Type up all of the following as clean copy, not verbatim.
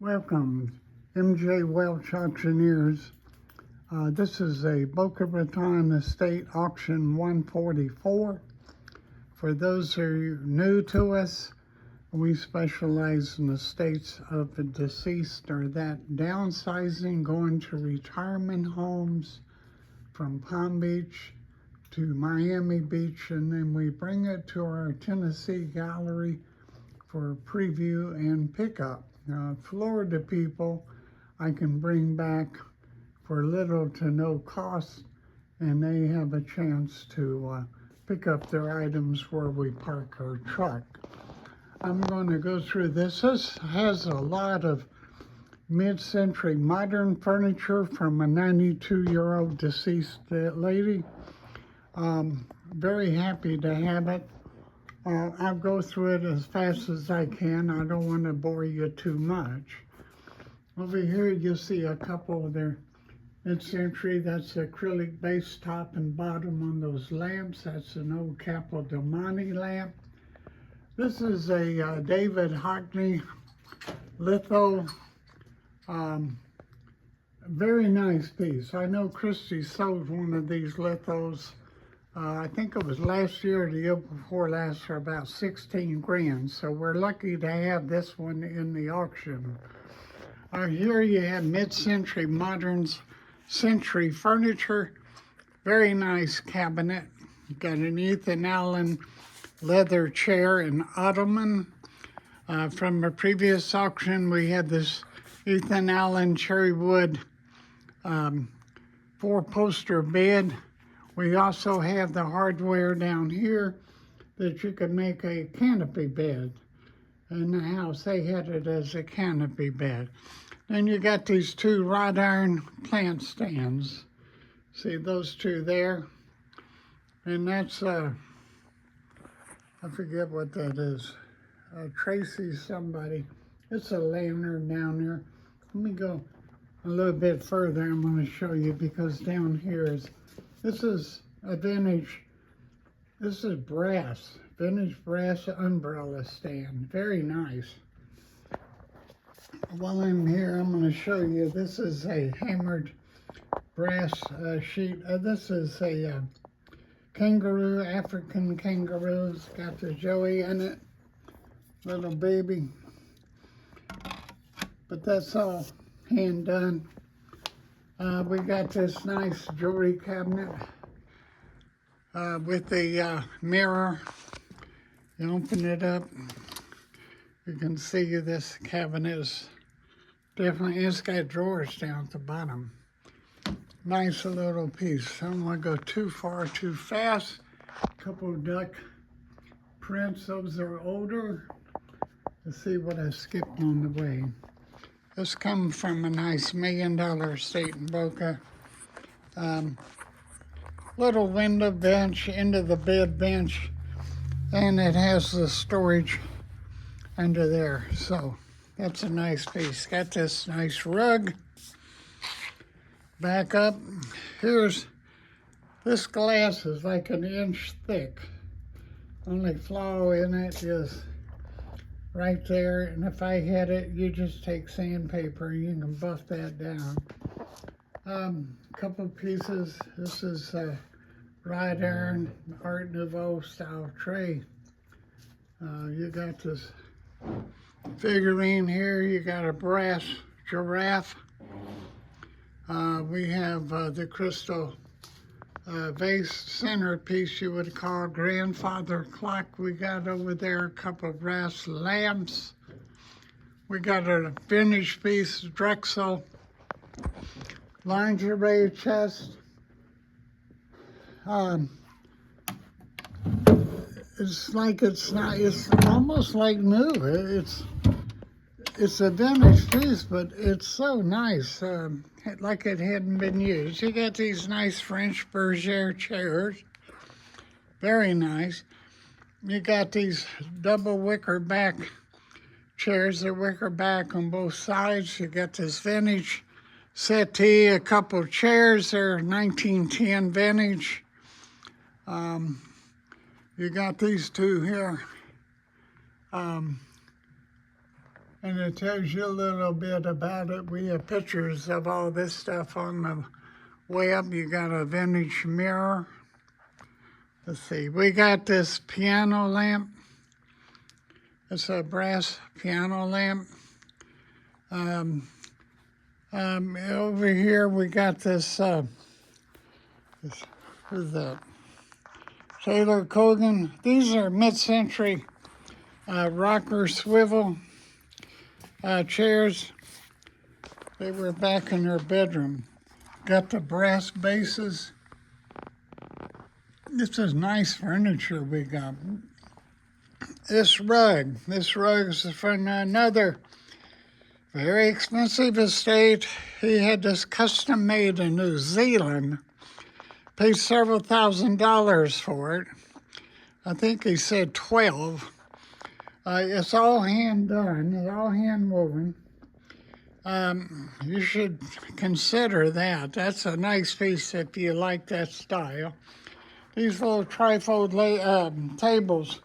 Welcome, MJ Welch Auctioneers. This is a Boca Raton Estate Auction 144. For those who are new to us, we specialize in estates of the deceased or that downsizing, going to retirement homes from Palm Beach to Miami Beach, and then we bring it to our Tennessee gallery for preview and pickup. Florida people I can bring back for little to no cost, and they have a chance to pick up their items where we park our truck. I'm going to go through this. This has a lot of mid-century modern furniture from a 92-year-old deceased lady. Very happy to have it. I'll go through it as fast as I can. I don't want to bore you too much. Over here you'll see a couple of their mid-century. That's acrylic base top and bottom on those lamps. That's an old Capo del Monte lamp. This is a David Hockney litho. Very nice piece. I know Christy sold one of these lithos. I think it was last year or the year before last for about 16 grand. So we're lucky to have this one in the auction. Here you have mid-century modern century furniture. Very nice cabinet. You've got an Ethan Allen leather chair and ottoman. From a previous auction, we had this Ethan Allen cherry wood 4-poster bed. We also have the hardware down here that you can make a canopy bed. In the house, they had it as a canopy bed. Then you got these two wrought iron plant stands. See those two there? And that's, I forget what that is. Tracy somebody. It's a lantern down there. Let me go a little bit further. I'm going to show you because down here is, this is a vintage, this is brass, vintage brass umbrella stand. Very nice. While I'm here, I'm going to show you, this is a hammered brass sheet. This is a kangaroo, African kangaroo. It's got the Joey in it, little baby. But that's all hand done. We got this nice jewelry cabinet with the mirror. You open it up, you can see this cabinet is definitely, it's got drawers down at the bottom. Nice little piece. I don't want to go too far too fast. A couple of duck prints, those are older. Let's see what I skipped on the way. This comes from a nice $1 million estate in Boca. Little window bench, into the bed bench, and it has the storage under there. So that's a nice piece. Got this nice rug. Back up. Here's, this glass is like 1 inch thick. Only flaw in it is right there, and if I had it, you just take sandpaper and you can buff that down. Couple pieces. This is wrought iron Art Nouveau style tray. You got this figurine here. You got a brass giraffe. We have the crystal vase centerpiece, you would call grandfather clock. We got over there a couple of brass lamps. We got a vintage piece, Drexel lingerie chest. It's like it's not, it's almost like new. It's a vintage piece, but it's so nice, like it hadn't been used. You got these nice French bergère chairs, very nice. You got these double wicker back chairs, they're wicker back on both sides. You got this vintage settee, a couple of chairs, they're 1910 vintage. You got these two here. and it tells you a little bit about it. We have pictures of all this stuff on the web. You got a vintage mirror. Let's see, we got this piano lamp. It's a brass piano lamp. Over here we got this, what is that? Taylor Cogan. These are mid-century rocker swivel chairs. They were back in her bedroom. Got the brass bases. This is nice furniture we got. This rug is from another very expensive estate. He had this custom made in New Zealand. Paid several $1,000s for it. I think he said 12. It's all hand done, it's all hand woven. You should consider that. That's a nice piece if you like that style. These little trifold tables,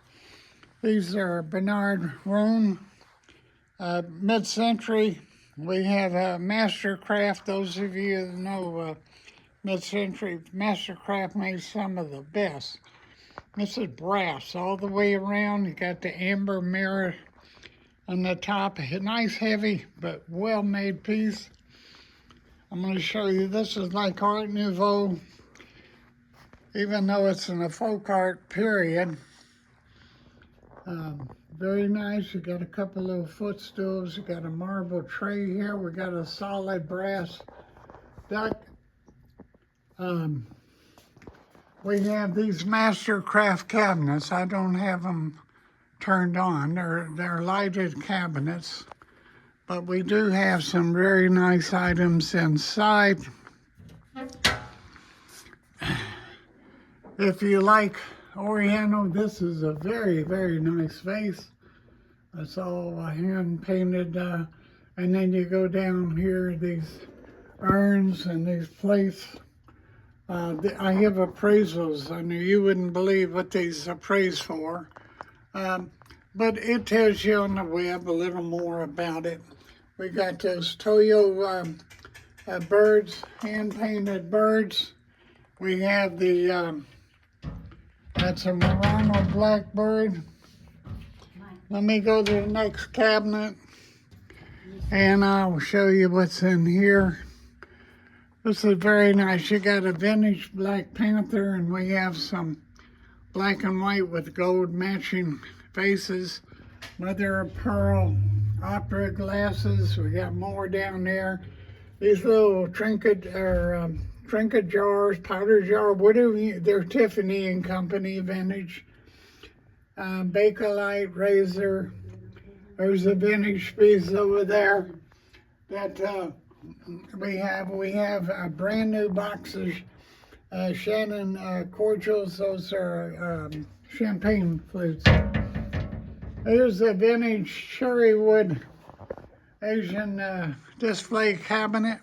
these are Bernard Roan, mid-century. We have Mastercraft. Those of you that know mid-century, Mastercraft made some of the best. This is brass all the way around. You got the amber mirror on the top. A nice, heavy, but well-made piece. I'm going to show you, this is like Art Nouveau, even though it's in a folk art period. Very nice. You got a couple little footstools. You got a marble tray here. We got a solid brass duck. We have these Mastercraft cabinets. I don't have them turned on. They're lighted cabinets. But we do have some very nice items inside. If you like Oriental, this is a very, very nice vase. It's all hand painted. And then you go down here, these urns and these plates. I have appraisals. I know you wouldn't believe what these appraise for. But it tells you on the web a little more about it. We got those Toyo birds, hand-painted birds. We have the, that's a Murano blackbird. Let me go to the next cabinet and I'll show you what's in here. This is very nice. You got a vintage Black Panther, and we have some black and white with gold matching faces. Mother of pearl opera glasses. We got more down there. These little trinket jars, powder jar, whatever. They're Tiffany and Company vintage. Bakelite razor. There's a vintage piece over there that we have brand new boxes. Shannon cordials. Those are champagne flutes. Here's a vintage cherry wood Asian display cabinet.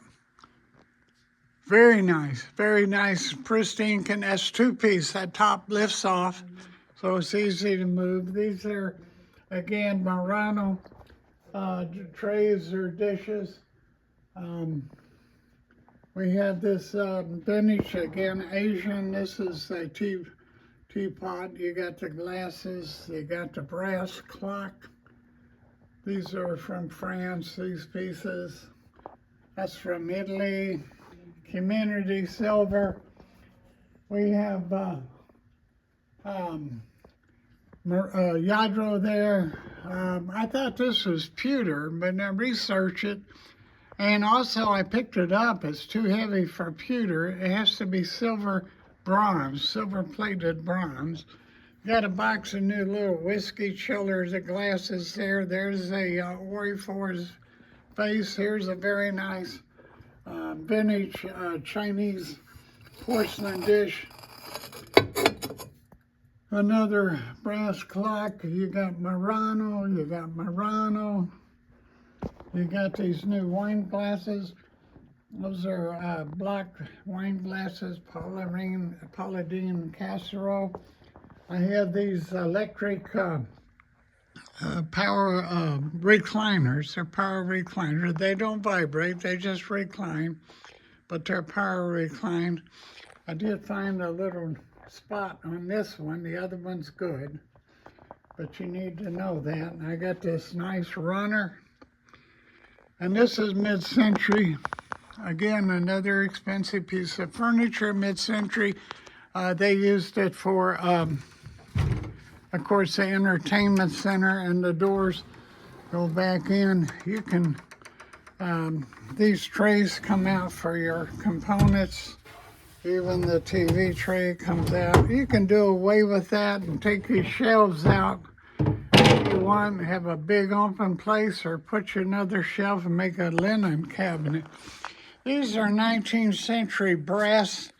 Very nice, pristine. That's two-piece. That top lifts off, so it's easy to move. These are, again, Murano trays or dishes. We have this vintage, again, Asian. This is a teapot. You got the glasses. You got the brass clock. These are from France, these pieces. That's from Italy. Community silver. We have Yadro there. I thought this was pewter, but I researched it. And also I picked it up. It's too heavy for pewter. It has to be silver bronze, silver plated bronze. Got a box of new little whiskey chillers, the glasses there. There's a Orifor's face. Here's a very nice vintage Chinese porcelain dish. Another brass clock. You got Murano. You got these new wine glasses. Those are black wine glasses, Pauladine casserole. I have these electric power recliners. They're power recliners. They don't vibrate, they just recline, but they're power reclined. I did find a little spot on this one. The other one's good, but you need to know that. And I got this nice runner, and this is mid-century. Again, another expensive piece of furniture, mid-century. They used it for, of course, the entertainment center, and the doors go back in. You can, these trays come out for your components. Even the TV tray comes out. You can do away with that and take these shelves out if you want, have a big open place, or put you another shelf and make a linen cabinet. These are 19th century brass.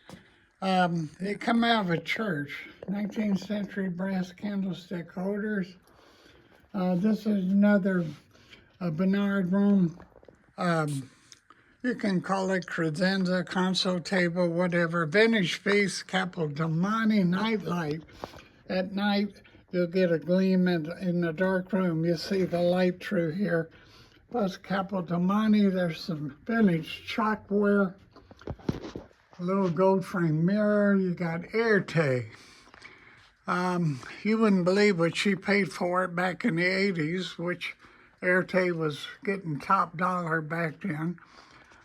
They come out of a church. 19th century brass candlestick holders. This is another Bernard room. You can call it credenza, console table, whatever. Vintage piece, Capodamani nightlight. At night, you'll get a gleam in the dark room. You see the light through here. Plus Capodamani, there's some vintage chalkware. A little gold frame mirror. You got Airtag. You wouldn't believe what she paid for it back in the 80s, which Airtag was getting top dollar back then.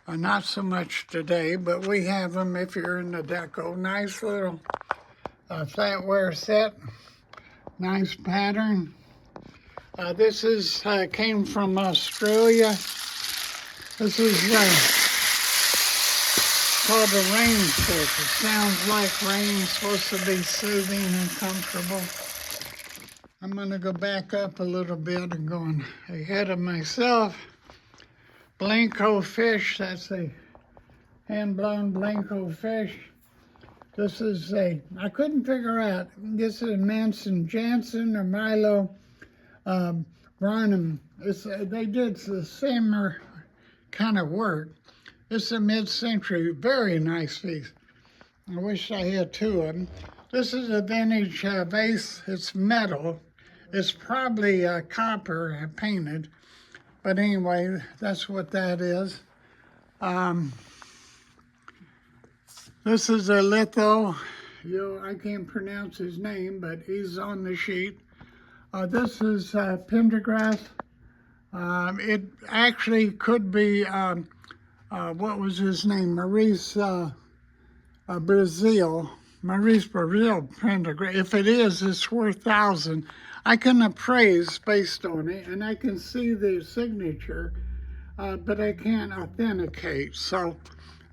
Not so much today, but we have them if you're in the deco. Nice little flatware set. Nice pattern. This is came from Australia. This is called a rain stick. It sounds like rain. It's supposed to be soothing and comfortable. I'm going to go back up a little bit and going ahead of myself. Blanco fish, that's a hand-blown Blanco fish. This is I couldn't figure out, this is Manson Jansen or Milo Branham. They did the similar kind of work. This is a mid-century, very nice piece. I wish I had two of them. This is a vintage vase. It's metal. It's probably copper painted. But anyway, that's what that is. This is a litho. I can't pronounce his name, but he's on the sheet. This is Pendergrass. It actually could be, what was his name? Maurice Brazil Pendergrass. If it is, it's worth thousands. I can appraise based on it, and I can see the signature, but I can't authenticate. So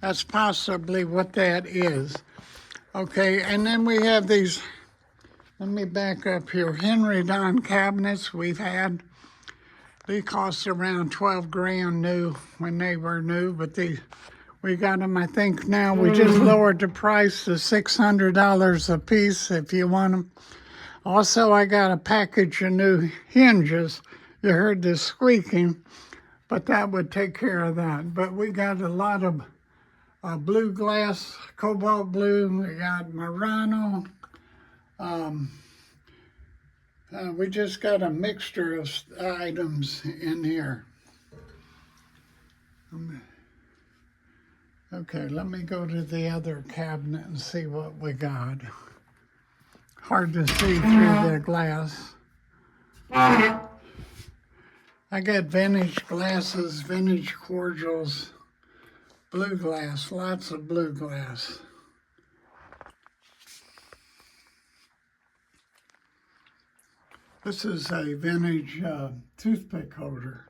that's possibly what that is. Okay, and then we have these, let me back up here, Henry Don cabinets we've had. They cost around 12 grand new when they were new, but we got them, I think now we just lowered the price to $600 a piece if you want them. Also, I got a package of new hinges. You heard the squeaking, but that would take care of that. But we got a lot of blue glass, cobalt blue. We got Murano. We just got a mixture of items in here. Okay, let me go to the other cabinet and see what we got. Hard to see through the glass. I got vintage glasses, vintage cordials, blue glass, lots of blue glass. This is a vintage toothpick holder.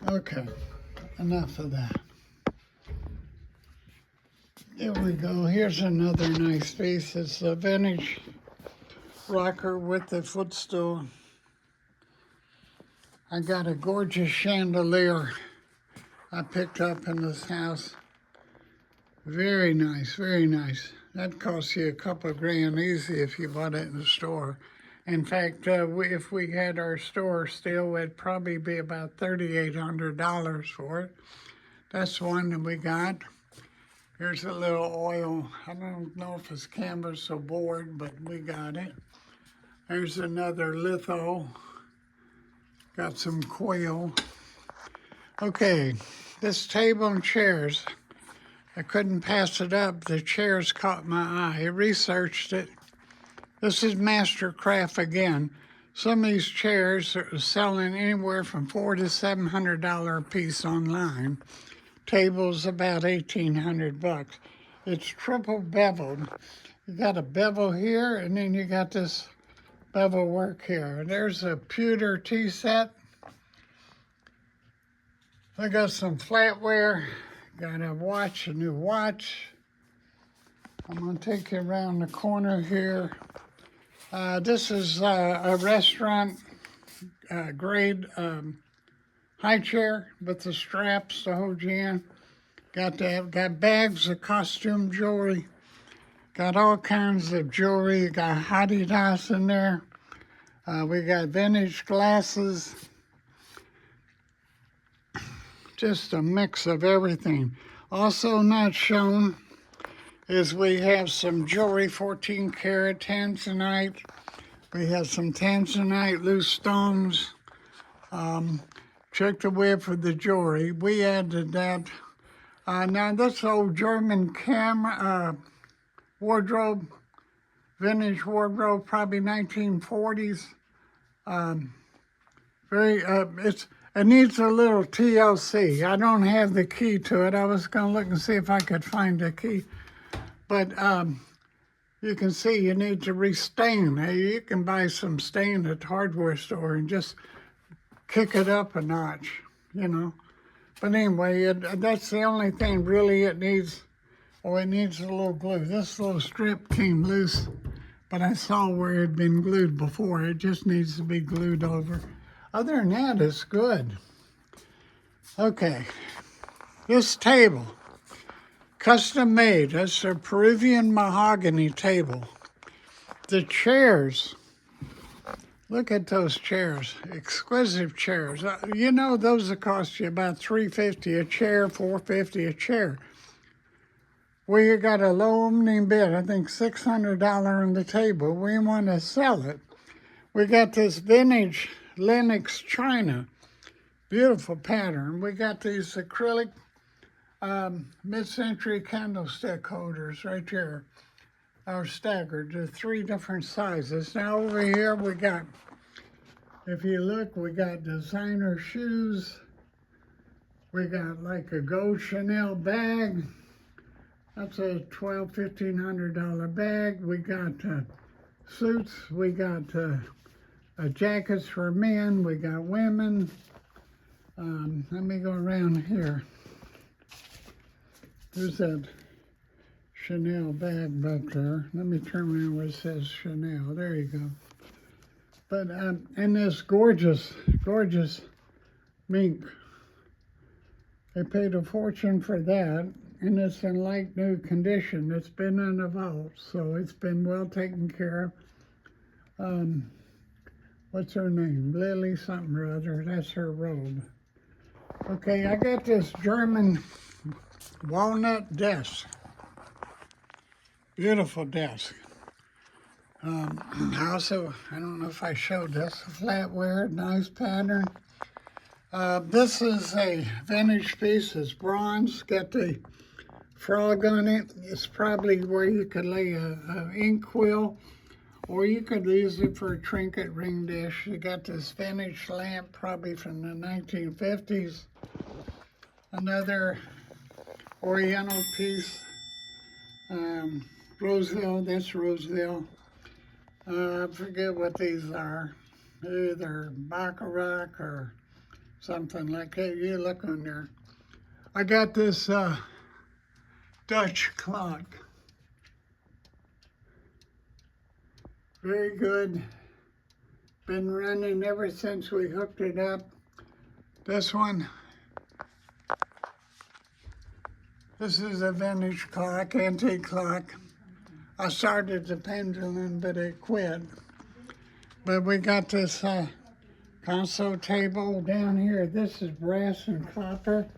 Okay, enough of that. Here we go. Here's another nice piece. It's a vintage rocker with a footstool. I got a gorgeous chandelier I picked up in this house. Very nice, very nice. That costs you a couple of grand easy if you bought it in the store. In fact, if we had our store still, it'd probably be about $3,800 for it. That's one that we got. Here's a little oil. I don't know if it's canvas or board, but we got it. There's another litho. Got some quail. Okay, this table and chairs. I couldn't pass it up. The chairs caught my eye. I researched it. This is Mastercraft again. Some of these chairs are selling anywhere from $400 to $700 a piece online. Table's about $1,800. It's triple beveled. You got a bevel here, and then you got this bevel work here. There's a pewter tea set. I got some flatware. Got a watch, a new watch. I'm gonna take you around the corner here. This is a restaurant grade high chair with the straps to hold you in. Got bags of costume jewelry. Got all kinds of jewelry. Got Adidas in there. We got vintage glasses. Just a mix of everything. Also not shown is we have some jewelry, 14 karat Tanzanite. We have some Tanzanite loose stones. Check the web for the jewelry. We added that. Now this old German wardrobe, vintage wardrobe, probably 1940s. It needs a little TLC. I don't have the key to it. I was going to look and see if I could find the key. But you can see you need to restain. You can buy some stain at the hardware store and just kick it up a notch, you know. But anyway, that's the only thing really it needs. Oh, it needs a little glue. This little strip came loose, but I saw where it had been glued before. It just needs to be glued over. Other than that, it's good. Okay, this table, custom made. That's a Peruvian mahogany table. The chairs, look at those chairs, exquisite chairs. You know, those will cost you about $350 a chair, $450 a chair. We got a low opening bid, I think $600 on the table. We want to sell it. We got this vintage Lenox china, beautiful pattern. We got these acrylic mid-century candlestick holders right here, are staggered to 3 different sizes. Now over here we got, if you look, we got designer shoes. We got like a gold Chanel bag. That's a $1,200-$1,500 bag. We got suits. We got jackets for men. We got women. Let me go around here. There's that Chanel bag back there. Let me turn around where it says Chanel. There you go. But and this gorgeous, gorgeous mink. They paid a fortune for that, and it's in like new condition. It's been in a vault, so it's been well taken care of. What's her name? Lily something or other. That's her robe. Okay, I got this German walnut desk. Beautiful desk. Also, I don't know if I showed this, flatware, nice pattern. This is a vintage piece. It's bronze, got the frog on it. It's probably where you could lay a ink quill, or you could use it for a trinket ring dish. You got this vintage lamp, probably from the 1950s. Another Oriental piece. Roseville, that's Roseville. I forget what these are. Either Baccarat or something like that. You look on there. I got this Dutch clock. Very good. Been running ever since we hooked it up. This one. This is a vintage clock, antique clock. I started the pendulum, but it quit. But we got this console table down here. This is brass and copper.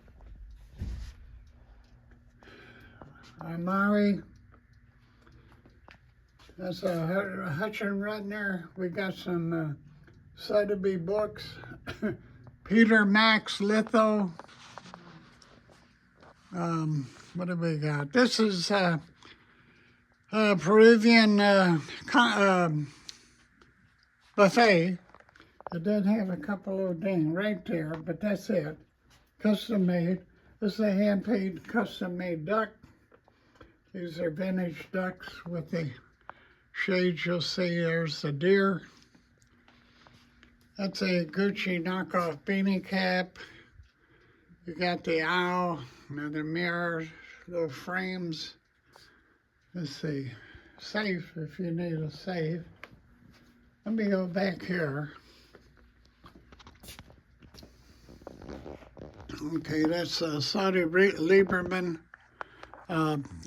Mari. That's a Hutchin Rutner. We got some Sotheby books. Peter Max litho. What do we got? This is Peruvian buffet. It did have a couple of ding right there, but that's it. Custom made. This is a hand-painted, custom-made duck. These are vintage ducks with the shades. You'll see there's the deer. That's a Gucci knockoff beanie cap. You got the owl, another mirror, little frames. Let's see, safe if you need a safe. Let me go back here. Okay, that's Saudi Lieberman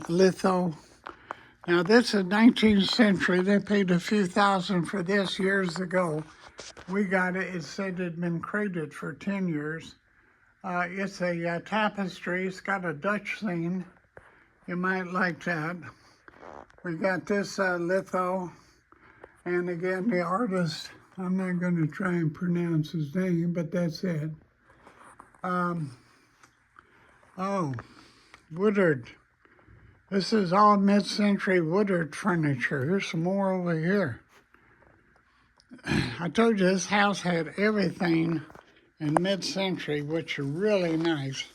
litho. Now this is 19th century. They paid a few thousand for this years ago. We got it. It said it had been crated for 10 years. It's a tapestry. It's got a Dutch scene. You might like that. We got this litho. And again, the artist, I'm not going to try and pronounce his name, but that's it. Woodard. This is all mid-century Woodard furniture. Here's some more over here. I told you this house had everything in mid-century, which are really nice.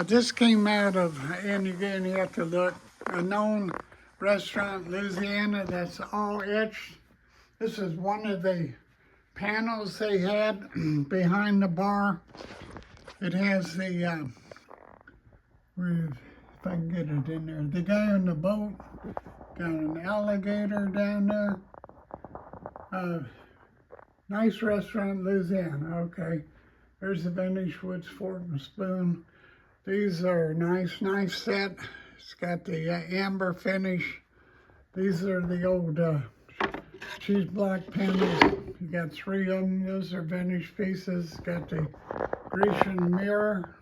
This came out of, and again, you have to look, a known restaurant, Louisiana, that's all etched. This is one of the panels they had behind the bar. It has the, if I can get it in there, the guy on the boat, got an alligator down there. Nice restaurant, Louisiana, okay. There's the vintage wood fork and spoon. These are nice set. It's got the amber finish. These are the old cheese block panels. You got 3 of them. Those are vintage pieces. Got the Grecian mirror.